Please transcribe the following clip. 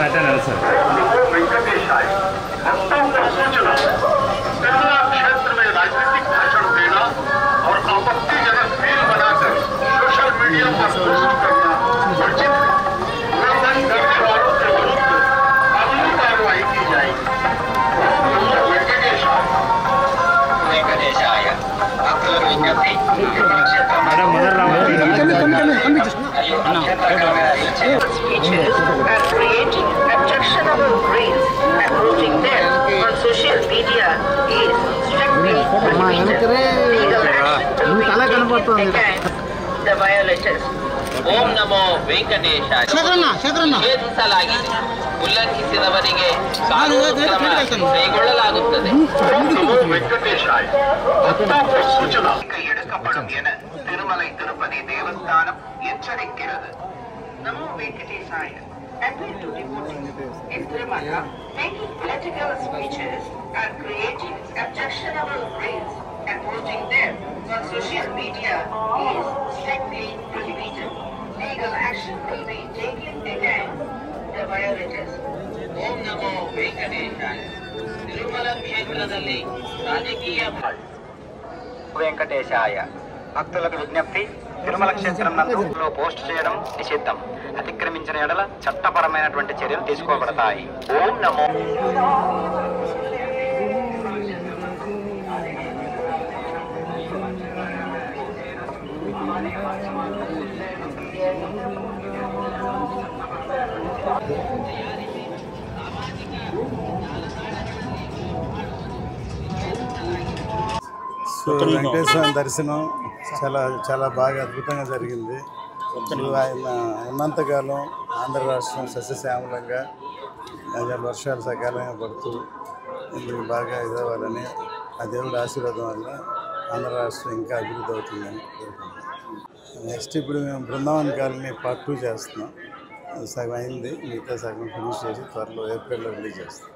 चाचा नमः सर। क्षेत्र में राजनीतिक भाषण देना और आपत्तिजनक रील बनाकर सोशल मीडिया पर पोस्ट करना वर्जित है। उल्लंघन करने वालों के विरुद्ध कानूनी कार्रवाई की जाएगी। वेंकटेशाय भक्तुలకు విజ్ఞప్తి creating objectionable reels and posting them on social media is strictly prohibited. Legal action will be taken against the violators. ಓಂ ನಮೋ ವೆಂಕಟೇಶಾಯ ಛೇದಿಸಲಾಗಿದೆ. ಉಲ್ಲಂಘಿಸಿದವರಿಗೆ ಕಾನೂನು ಕ್ರಮ ಕೈಗೊಳ್ಳಲಾಗುತ್ತದೆ. வெங்கடேஷாய பக்தோக்கு சூச்சனா கையெடுக்கப்படும் என Thirumalai Tirupati Devasthanam எச்சரிக்கிறது. Namo Venkatesaya. Appeal to devotees in Tirumala making political speeches and creating objectionable reels and posting them on social media is strictly prohibited. Legal action will be taken against the violators. ಓಂ ನಮೋ ವೆಂಕಟೇಶಾಯ ತಿರುಮಲ ಕ್ಷೇತ್ರದಲ್ಲಿ ರಾಜಕೀಯ వెంకటేశాయ భక్తులకు విజ్ఞప్తి తిరుమల క్షేత్రం నందు post చేయడం నిషిద్ధం. అతిక్రమించిన ఎడల చట్టపరమైనటువంటి చర్యలు తీసుకోబడతాయి. ఓం నమో సో వెంకటేశ్వర దర్శనం చాలా బాగా అద్భుతంగా జరిగింది. ఆయన ఉన్నంతకాలం ఆంధ్ర రాష్ట్రం సస్యశ్యామలంగా వర్షాలు సకాలంగా పడుతూ ఇది బాగా ఇదవ్వాలని ఆ దేవుడి ఆశీర్వాదం వల్ల ఆంధ్ర రాష్ట్రం ఇంకా అభివృద్ధి అవుతుందని కోరుకుంటున్నాం. నెక్స్ట్ ఇప్పుడు మేము బృందావన్ కాలనీ పార్ట్ 2 చేస్తున్నాం. సగం అయింది, మిగతా సగం ఫినిష్ చేసి త్వరలో ఏప్రిల్లో రిలీజ్ చేస్తాం.